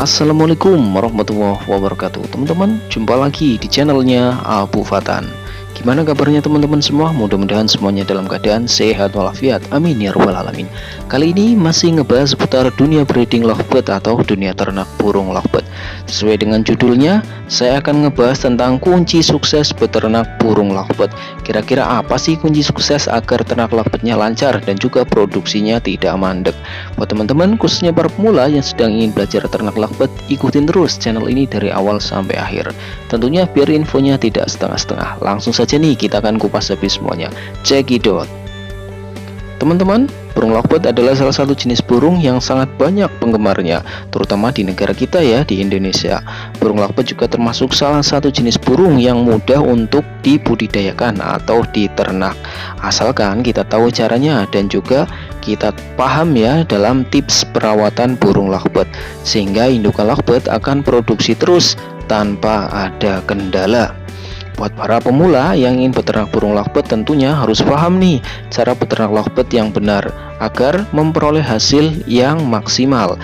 Assalamualaikum warahmatullahi wabarakatuh. Teman-teman, jumpa lagi di channelnya Abu Fatan. Gimana kabarnya teman-teman semua? Mudah-mudahan semuanya dalam keadaan sehat walafiat. Amin ya rabbal alamin. Kali ini masih ngebahas seputar dunia breeding lovebird atau dunia ternak burung lovebird. Sesuai dengan judulnya, saya akan ngebahas tentang kunci sukses peternak burung lovebird. Kira-kira apa sih kunci sukses agar ternak lovebirdnya lancar dan juga produksinya tidak mandek? Buat teman-teman khususnya para pemula yang sedang ingin belajar ternak lovebird, ikutin terus channel ini dari awal sampai akhir. Tentunya biar infonya tidak setengah-setengah. Langsung saja nih kita akan kupas habis semuanya. Cekidot. Teman-teman, burung lovebird adalah salah satu jenis burung yang sangat banyak penggemarnya, terutama di negara kita ya, di Indonesia. Burung lovebird juga termasuk salah satu jenis burung yang mudah untuk dibudidayakan atau diternak, asalkan kita tahu caranya dan juga kita paham ya dalam tips perawatan burung lovebird, sehingga indukan lovebird akan produksi terus tanpa ada kendala. Buat para pemula yang ingin beternak burung lovebird, tentunya harus paham nih cara beternak lovebird yang benar agar memperoleh hasil yang maksimal.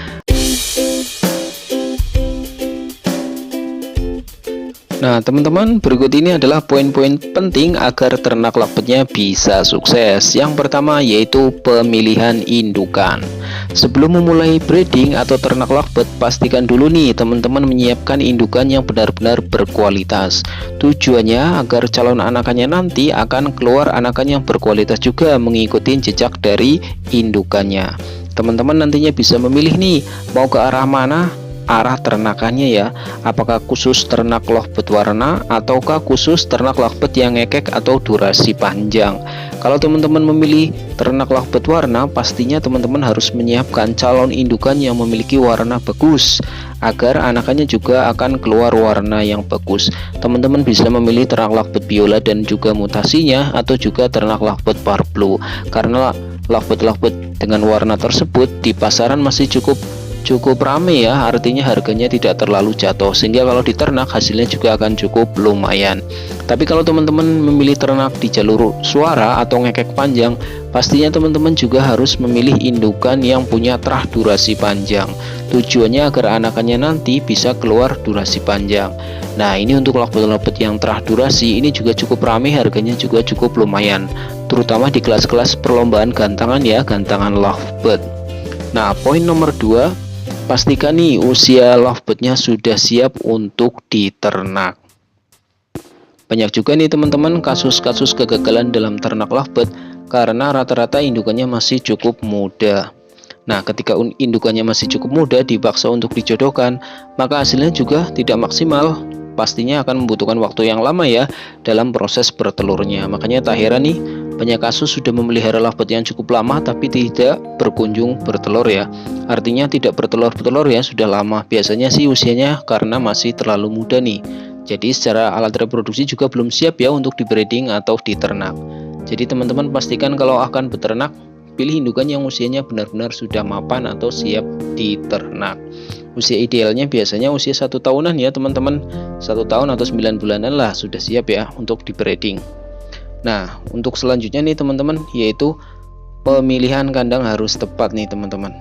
Nah teman-teman, berikut ini adalah poin-poin penting agar ternak lovebirdnya bisa sukses. Yang pertama yaitu pemilihan indukan. Sebelum memulai breeding atau ternak lovebird, pastikan dulu nih teman-teman menyiapkan indukan yang benar-benar berkualitas. Tujuannya agar calon anakannya nanti akan keluar anakan yang berkualitas juga mengikuti jejak dari indukannya. Teman-teman nantinya bisa memilih nih mau ke arah mana arah ternakannya ya, apakah khusus ternak lovebird warna ataukah khusus ternak lovebird yang ngekek atau durasi panjang. Kalau teman-teman memilih ternak lovebird warna, pastinya teman-teman harus menyiapkan calon indukan yang memiliki warna bagus agar anakannya juga akan keluar warna yang bagus. Teman-teman bisa memilih ternak lovebird viola dan juga mutasinya, atau juga ternak lovebird dark blue, karena lovebird dengan warna tersebut di pasaran masih cukup rame ya, artinya harganya tidak terlalu jatuh, sehingga kalau diternak hasilnya juga akan cukup lumayan. Tapi kalau teman-teman memilih ternak di jalur suara atau ngekek panjang, pastinya teman-teman juga harus memilih indukan yang punya terah durasi panjang. Tujuannya agar anakannya nanti bisa keluar durasi panjang. Nah ini untuk lovebird yang terah durasi ini juga cukup rame, harganya juga cukup lumayan, terutama di kelas-kelas perlombaan gantangan ya, gantangan lovebird. Nah poin nomor 2, pastikan nih usia lovebirdnya sudah siap untuk diternak. Banyak juga nih teman-teman kasus-kasus kegagalan dalam ternak lovebird karena rata-rata indukannya masih cukup muda. Nah ketika indukannya masih cukup muda dipaksa untuk dijodohkan, maka hasilnya juga tidak maksimal. Pastinya akan membutuhkan waktu yang lama ya dalam proses bertelurnya. Makanya tak heran nih banyak kasus sudah memelihara lovebird yang cukup lama tapi tidak berkunjung bertelur ya. Artinya tidak bertelur ya sudah lama. Biasanya sih usianya karena masih terlalu muda nih. Jadi secara alat reproduksi juga belum siap ya untuk di breeding atau diternak. Jadi teman-teman pastikan kalau akan beternak, pilih indukan yang usianya benar-benar sudah mapan atau siap diternak. Usia idealnya biasanya usia 1 tahunan ya teman-teman, 1 tahun atau 9 bulanan lah sudah siap ya untuk di breeding. Nah untuk selanjutnya nih teman-teman, yaitu pemilihan kandang harus tepat nih teman-teman.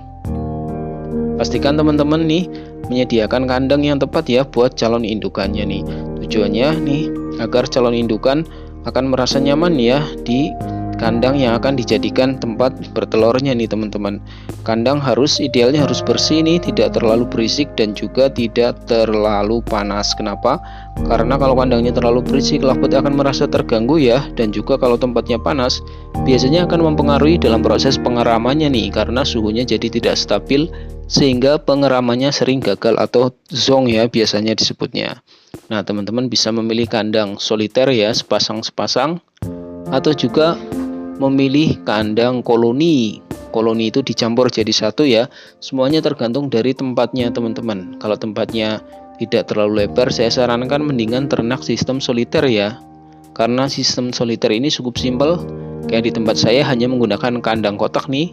Pastikan teman-teman nih menyediakan kandang yang tepat ya buat calon indukannya nih. Tujuannya nih agar calon indukan akan merasa nyaman ya di kandang yang akan dijadikan tempat bertelurnya nih teman-teman. Kandang idealnya harus bersih nih, tidak terlalu berisik dan juga tidak terlalu panas. Kenapa? Karena kalau kandangnya terlalu berisik, lovebird akan merasa terganggu ya, dan juga kalau tempatnya panas biasanya akan mempengaruhi dalam proses pengeramannya nih, karena suhunya jadi tidak stabil sehingga pengeramannya sering gagal atau zonk ya biasanya disebutnya. Nah teman-teman bisa memilih kandang soliter ya, sepasang-sepasang, atau juga memilih kandang koloni. Koloni itu dicampur jadi satu ya. Semuanya tergantung dari tempatnya teman-teman. Kalau tempatnya tidak terlalu lebar, saya sarankan mendingan ternak sistem soliter ya. Karena sistem soliter ini cukup simpel. Kayak di tempat saya hanya menggunakan kandang kotak nih.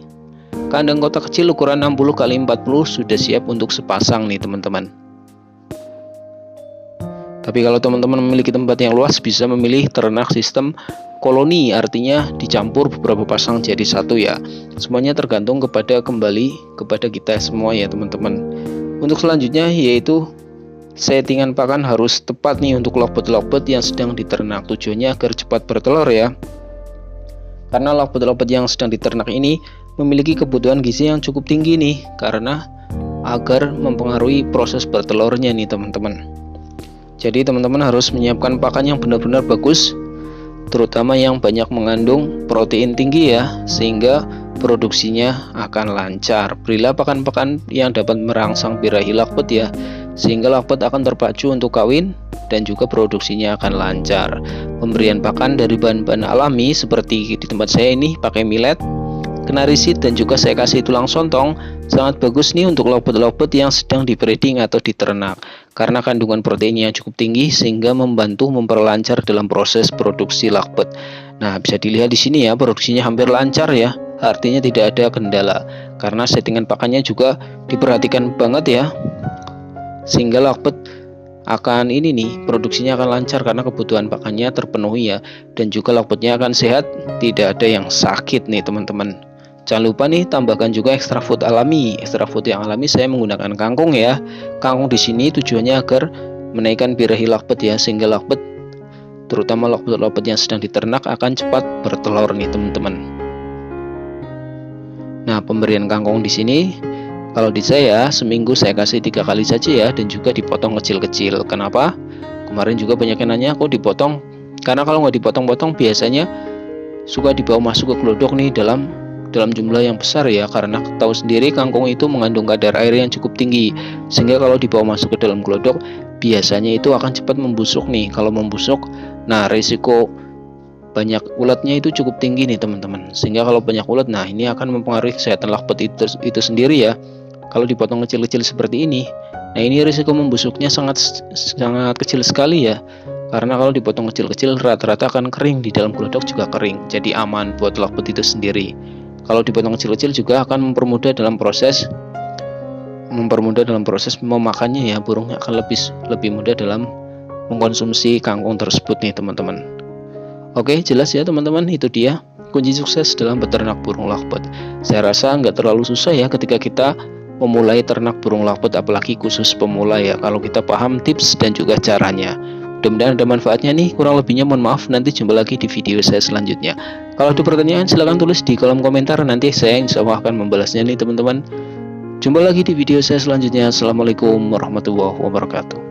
Kandang kotak kecil ukuran 60 x 40 sudah siap untuk sepasang nih teman-teman. Tapi kalau teman-teman memiliki tempat yang luas, bisa memilih ternak sistem koloni, artinya dicampur beberapa pasang jadi satu ya. Semuanya tergantung kembali kepada kita semua ya teman-teman. Untuk selanjutnya yaitu settingan pakan harus tepat nih untuk lovebird yang sedang diternak. Tujuannya agar cepat bertelur ya. Karena lovebird yang sedang diternak ini memiliki kebutuhan gizi yang cukup tinggi nih, karena agar mempengaruhi proses bertelurnya nih teman-teman. Jadi teman-teman harus menyiapkan pakan yang benar-benar bagus, terutama yang banyak mengandung protein tinggi ya, sehingga produksinya akan lancar. Berilah pakan-pakan yang dapat merangsang birahi lovebird ya, sehingga lovebird akan terpacu untuk kawin dan juga produksinya akan lancar. Pemberian pakan dari bahan-bahan alami seperti di tempat saya ini pakai millet, kenari seed, dan juga saya kasih tulang sontong. Sangat bagus nih untuk lovebird yang sedang dibreeding atau diternak, karena kandungan proteinnya cukup tinggi sehingga membantu memperlancar dalam proses produksi lovebird. Nah, bisa dilihat di sini ya, produksinya hampir lancar ya. Artinya tidak ada kendala, karena settingan pakannya juga diperhatikan banget ya, sehingga lovebird akan ini nih, produksinya akan lancar karena kebutuhan pakannya terpenuhi ya, dan juga lovebirdnya akan sehat, tidak ada yang sakit nih teman-teman. Jangan lupa nih tambahkan juga extra food alami. Extra food yang alami saya menggunakan kangkung ya. Kangkung di sini tujuannya agar menaikkan birahi lovebird ya, sehingga lovebird, terutama lovebird yang sedang diternak, akan cepat bertelur nih teman-teman. Nah, pemberian kangkung di sini kalau di saya seminggu saya kasih 3 kali saja ya, dan juga dipotong kecil-kecil. Kenapa? Kemarin juga banyak yang nanya kok dipotong. Karena kalau nggak dipotong-potong biasanya suka dibawa masuk ke glodok nih dalam jumlah yang besar ya, karena tahu sendiri kangkung itu mengandung kadar air yang cukup tinggi, sehingga kalau dibawa masuk ke dalam glodok biasanya itu akan cepat membusuk nih. Kalau membusuk, nah risiko banyak ulatnya itu cukup tinggi nih teman-teman, sehingga kalau banyak ulat, nah ini akan mempengaruhi kesehatan lovebird itu sendiri ya. Kalau dipotong kecil-kecil seperti ini, nah ini risiko membusuknya sangat kecil sekali ya, karena kalau dipotong kecil-kecil rata-rata akan kering, di dalam glodok juga kering, jadi aman buat lovebird itu sendiri. Kalau dipotong kecil-kecil juga akan mempermudah dalam proses memakannya ya, burungnya akan lebih mudah dalam mengkonsumsi kangkung tersebut nih teman-teman. Oke, jelas ya teman-teman, itu dia kunci sukses dalam beternak burung lovebird. Saya rasa nggak terlalu susah ya ketika kita memulai ternak burung lovebird, apalagi khusus pemula ya, kalau kita paham tips dan juga caranya. Mudah-mudahan ada manfaatnya nih, kurang lebihnya mohon maaf, nanti jumpa lagi di video saya selanjutnya. Kalau ada pertanyaan silahkan tulis di kolom komentar, nanti saya insya Allah akan membalasnya nih teman-teman. Jumpa lagi di video saya selanjutnya. Assalamualaikum warahmatullahi wabarakatuh.